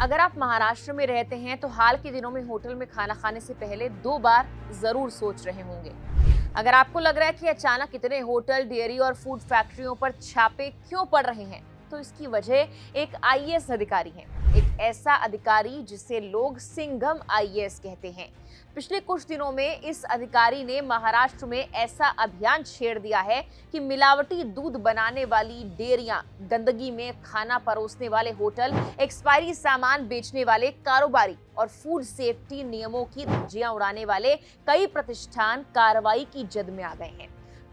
अगर आप महाराष्ट्र में रहते हैं तो हाल के दिनों में होटल में खाना खाने से पहले 2 बार जरूर सोच रहे होंगे। अगर आपको लग रहा है कि अचानक इतने होटल, डेयरी और फूड फैक्ट्रियों पर छापे क्यों पड़ रहे हैं, तो इसकी वजह एक आईएएस अधिकारी है। एक ऐसा अधिकारी जिसे लोग सिंघम आईएएस कहते हैं। पिछले कुछ दिनों में इस अधिकारी ने महाराष्ट्र में ऐसा अभियान छेड़ दिया है कि मिलावटी दूध बनाने वाली डेयरियां, गंदगी में खाना परोसने वाले होटल, एक्सपायरी सामान बेचने वाले कारोबारी और फूड सेफ्टी नियमों की धज्जियां उड़ाने वाले कई प्रतिष्ठान कार्रवाई की जद में आ गए हैं।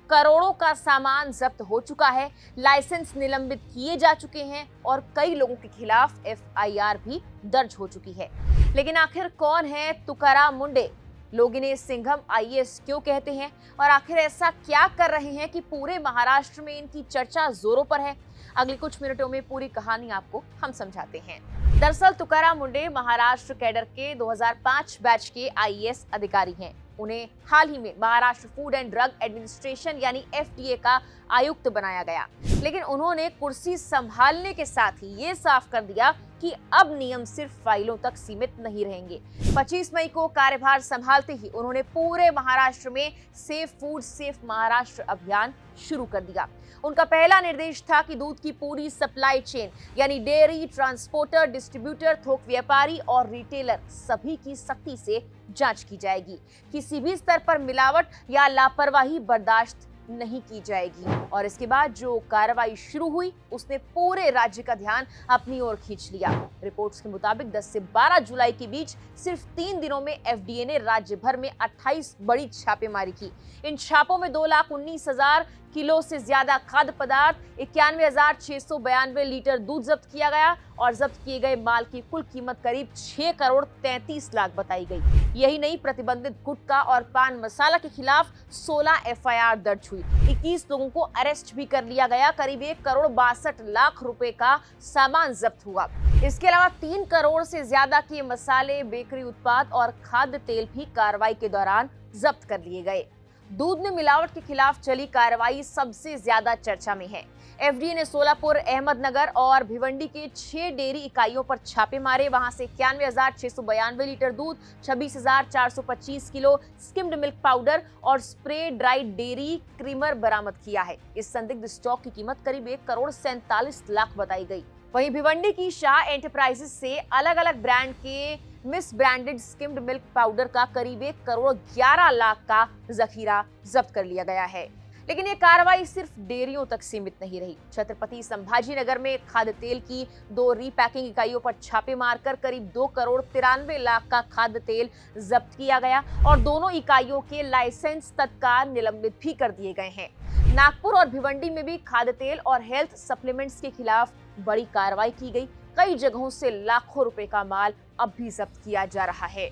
करोड़ों का सामान जब्त हो चुका है, लाइसेंस निलंबित किए जा चुके हैं और कई लोगों के खिलाफ एफआईआर भी दर्ज हो चुकी है। लेकिन आखिर कौन है तुकाराम मुंडे? लोग इन्हें सिंघम आईएएस क्यों कहते हैं और आखिर ऐसा क्या कर रहे हैं कि पूरे महाराष्ट्र में इनकी चर्चा जोरों पर है? अगले कुछ मिनटों में पूरी कहानी आपको हम समझाते हैं। दरअसल तुकाराम मुंडे महाराष्ट्र कैडर के 2005 बैच के आईएएस अधिकारी हैं। उन्हें हाल ही में Maharashtra food and drug administration यानी एफडीए का आयुक्त बनाया गया। लेकिन उन्होंने कुर्सी संभालने के साथ ही ये साफ कर दिया कि अब नियम सिर्फ फाइलों तक सीमित नहीं रहेंगे। 25 मई को कार्यभार संभालते ही उन्होंने पूरे महाराष्ट्र में सेफ फूड सेफ महाराष्ट्र अभियान शुरू कर दिया। उनका पहला निर्देश था कि दूध की पूरी सप्लाई चेन यानी डेयरी, ट्रांसपोर्टर, डिस्ट्रीब्यूटर, थोक व्यापारी और रिटेलर सभी की सख्ती से जांच की जाएगी। किसी भी स्तर पर मिलावट या लापरवाही बर्दाश्त नहीं की जाएगी। और इसके बाद जो कार्रवाई शुरू हुई उसने पूरे राज्य का ध्यान अपनी ओर खींच लिया। रिपोर्ट्स के मुताबिक 10 से 12 जुलाई के बीच सिर्फ 3 दिनों में एफडीए ने राज्य भर में 28 बड़ी छापेमारी की। इन छापों में 2,19,000 किलो से ज्यादा खाद्य पदार्थ, 91,692 लीटर दूध जब्त किया गया और जब्त किए गए माल की कुल कीमत करीब 6 करोड़ 33 लाख बताई गई। यही नहीं, प्रतिबंधित गुटखा और पान मसाला के खिलाफ 16 एफआईआर दर्ज हुई। 21 लोगों को अरेस्ट भी कर लिया गया। करीब 1 करोड़ 62 लाख रुपए का सामान जब्त हुआ। इसके अलावा 3 करोड़ से ज्यादा के मसाले, बेकरी उत्पाद और खाद्य तेल भी कार्रवाई के दौरान जब्त कर लिए गए। दूध में मिलावट के खिलाफ चली कार्रवाई सबसे ज्यादा चर्चा में है। एफडीए ने सोलापुर, अहमदनगर और भिवंडी के 6 डेयरी इकाइयों पर छापे मारे। वहां से 91,692 लीटर दूध, 26,425 किलो स्किम्ड मिल्क पाउडर और स्प्रे ड्राइड डेयरी क्रीमर बरामद किया है। इस संदिग्ध स्टॉक की कीमत करीब 1 करोड़ 47 लाख बताई गई। वहीं भिवंडी की शाह एंटरप्राइजेस से अलग अलग ब्रांड के miss branded skimmed milk powder का करीब 1 करोड़ 11 लाख का जखीरा जब्त कर लिया गया है। लेकिन ये कार्रवाई सिर्फ डेयरियों तक सीमित नहीं रही। छत्रपति संभाजी नगर में खाद्य तेल की 2 रीपैकिंग इकाइयों पर छापे मारकर करीब 2 करोड़ 93 लाख का खाद्य तेल जब्त किया गया और दोनों इकाइयों के लाइसेंस तत्काल निलंबित भी कर दिए गए हैं। नागपुर और भिवंडी में भी खाद्य तेल और हेल्थ सप्लीमेंट्स के खिलाफ बड़ी कार्रवाई की गई। कई जगहों से लाखों रुपए का माल अब भी जब्त किया जा रहा है।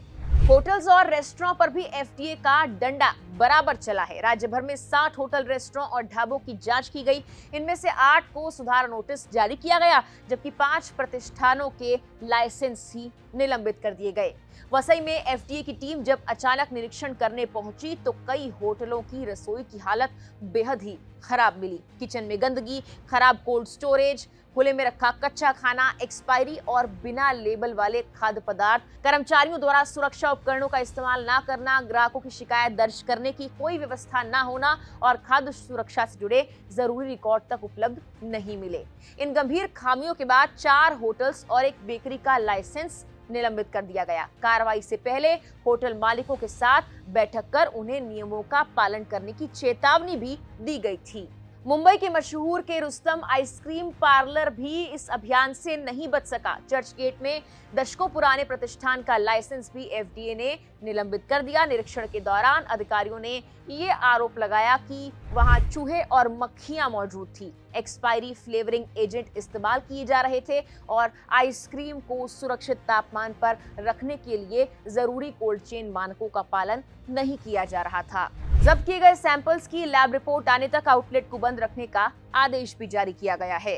होटल्स और रेस्टोरेंट पर भी एफडीए का डंडा बराबर चला है। राज्य भर में 60 होटल, रेस्टोरेंट और ढाबों की जांच की गई। इनमें से 8 को सुधार नोटिस जारी किया गया, जबकि 5 प्रतिष्ठानों के लाइसेंस ही निलंबित कर दिए गए। वसई में एफडीए की टीम जब अचानक निरीक्षण करने पहुंची तो कई होटलों की रसोई की हालत बेहद ही खराब मिली। किचन में गंदगी, खराब कोल्ड स्टोरेज, खुले में रखा कच्चा खाना, एक्सपायरी और बिना लेबल वाले खाद्य पदार्थ, कर्मचारियों द्वारा सुरक्षा उपकरणों का इस्तेमाल न करना, ग्राहकों की शिकायत दर्ज करने की कोई व्यवस्था न होना और खाद्य सुरक्षा से जुड़े जरूरी रिकॉर्ड तक उपलब्ध नहीं मिले। इन गंभीर खामियों के बाद 4 होटल्स और एक बेकरी का लाइसेंस निलंबित कर दिया गया। कार्रवाई से पहले होटल मालिकों के साथ बैठक कर उन्हें नियमों का पालन करने की चेतावनी भी दी गई थी। मुंबई के मशहूर के रुस्तम आइसक्रीम पार्लर भी इस अभियान से नहीं बच सका। चर्च गेट में दशकों पुराने प्रतिष्ठान का लाइसेंस भी एफडीए ने निलंबित कर दिया। निरीक्षण के दौरान अधिकारियों ने ये आरोप लगाया कि वहां चूहे और मक्खियां मौजूद थी, एक्सपायरी फ्लेवरिंग एजेंट इस्तेमाल किए जा रहे थे और आइसक्रीम को सुरक्षित तापमान पर रखने के लिए जरूरी कोल्ड चेन मानकों का पालन नहीं किया जा रहा था। जब्त किए गए सैंपल्स की लैब रिपोर्ट आने तक आउटलेट को बंद रखने का आदेश भी जारी किया गया है।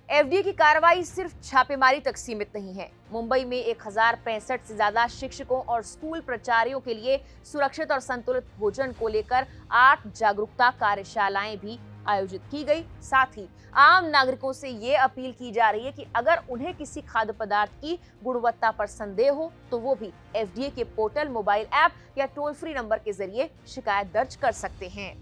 एफडीए की कार्रवाई सिर्फ छापेमारी तक सीमित नहीं है। मुंबई में 1065 से ज्यादा शिक्षकों और स्कूल प्राचार्यों के लिए सुरक्षित और संतुलित भोजन को लेकर 8 जागरूकता कार्यशालाएं भी आयोजित की गई। साथ ही आम नागरिकों से ये अपील की जा रही है कि अगर उन्हें किसी खाद्य पदार्थ की गुणवत्ता पर संदेह हो तो वो भी एफडीए के पोर्टल, मोबाइल ऐप या टोल फ्री नंबर के जरिए शिकायत दर्ज कर सकते हैं।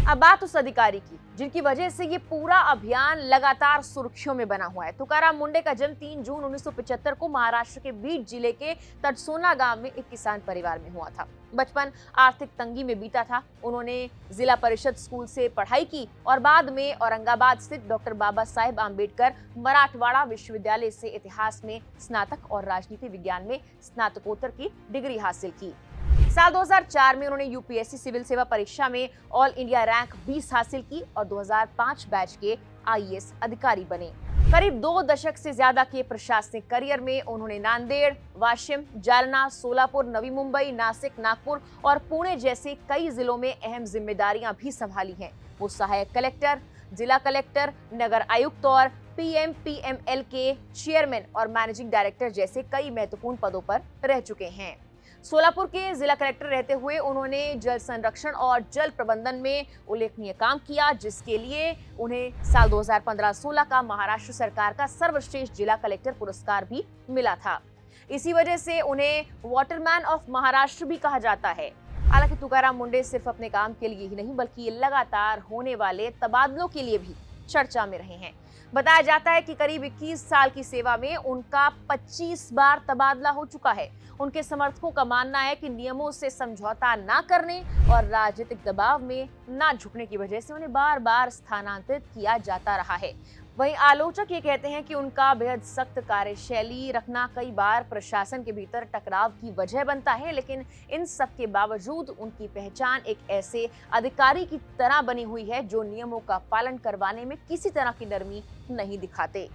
अब बात उस अधिकारी की जिनकी वजह से ये पूरा अभियान लगातार सुर्खियों में बना हुआ है। तुकाराम मुंडे का जन्म 3 जून 1975 को महाराष्ट्र के बीड जिले के तडसोना गांव में एक किसान परिवार में हुआ था। बचपन आर्थिक तंगी में बीता था। उन्होंने जिला परिषद स्कूल से पढ़ाई की और बाद में औरंगाबाद स्थित डॉक्टर बाबा साहेब आम्बेडकर मराठवाड़ा विश्वविद्यालय से इतिहास में स्नातक और राजनीति विज्ञान में स्नातकोत्तर की डिग्री हासिल की। साल 2004 में उन्होंने यूपीएससी सिविल सेवा परीक्षा में ऑल इंडिया रैंक 20 हासिल की और 2005 बैच के आईएएस अधिकारी बने। करीब 2 दशक से ज्यादा के प्रशासनिक करियर में उन्होंने नांदेड़, वाशिम, जालना, सोलापुर, नवी मुंबई, नासिक, नागपुर और पुणे जैसे कई जिलों में अहम जिम्मेदारियां भी संभाली हैं। वो सहायक कलेक्टर, जिला कलेक्टर, नगर आयुक्त और पीएमपीएमएल के चेयरमैन और मैनेजिंग डायरेक्टर जैसे कई महत्वपूर्ण पदों पर रह चुके हैं। सोलापुर के जिला कलेक्टर रहते हुए उन्होंने जल संरक्षण और जल प्रबंधन में उल्लेखनीय काम किया, जिसके लिए उन्हें साल 2015-16 का महाराष्ट्र सरकार का सर्वश्रेष्ठ जिला कलेक्टर पुरस्कार भी मिला था। इसी वजह से उन्हें वाटरमैन ऑफ महाराष्ट्र भी कहा जाता है। हालांकि तुकाराम मुंडे सिर्फ अपने काम के लिए ही नहीं बल्कि लगातार होने वाले तबादलों के लिए भी चर्चा में रहे हैं। बताया जाता है कि करीब 21 साल की सेवा में उनका 25 बार तबादला हो चुका है। उनके समर्थकों का मानना है कि नियमों से समझौता ना करने और राजनीतिक दबाव में ना झुकने की वजह से उन्हें बार बार स्थानांतरित किया जाता रहा है। वहीं आलोचक ये कहते हैं कि उनका बेहद सख्त कार्यशैली रखना कई बार प्रशासन के भीतर टकराव की वजह बनता है, लेकिन इन सब के बावजूद उनकी पहचान एक ऐसे अधिकारी की तरह बनी हुई है जो नियमों का पालन करवाने में किसी तरह की नरमी नहीं दिखाते।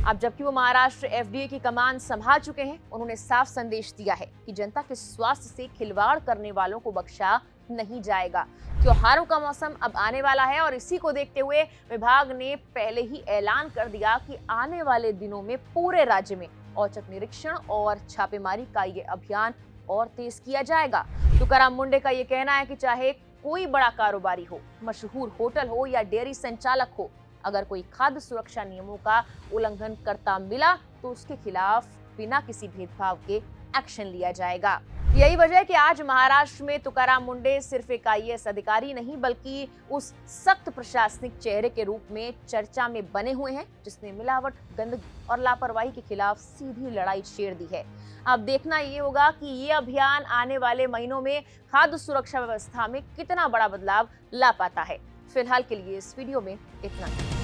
अब जबकि वो महाराष्ट्र एफडीए की कमान संभाल चुके हैं, उन्होंने साफ संदेश दिया है कि जनता के स्वास्थ्य से खिलवाड़ करने वालों को बख्शा नहीं जाएगा। त्योहारों का मौसम अब आने वाला है और इसी को देखते हुए विभाग ने पहले ही ऐलान कर दिया कि आने वाले दिनों में पूरे राज्य में औचक निरीक्षण और छापेमारी का ये अभियान और तेज किया जाएगा। तुकाराम मुंडे का ये कहना है कि चाहे कोई बड़ा कारोबारी हो, मशहूर होटल हो या डेयरी संचालक हो, अगर कोई खाद्य सुरक्षा नियमों का उल्लंघन करता मिला तो उसके खिलाफ बिना किसी भेदभाव के एक्शन लिया जाएगा। यही वजह है कि आज महाराष्ट्र में तुकाराम मुंडे सिर्फ एक आईएएस अधिकारी नहीं बल्कि उस सख्त प्रशासनिक चेहरे के रूप में चर्चा में बने हुए हैं जिसने मिलावट, गंदगी और लापरवाही के खिलाफ सीधी लड़ाई छेड़ दी है। अब देखना ये होगा कि ये अभियान आने वाले महीनों में खाद्य सुरक्षा व्यवस्था में कितना बड़ा बदलाव ला पाता है। फिलहाल के लिए इस वीडियो में इतना ही।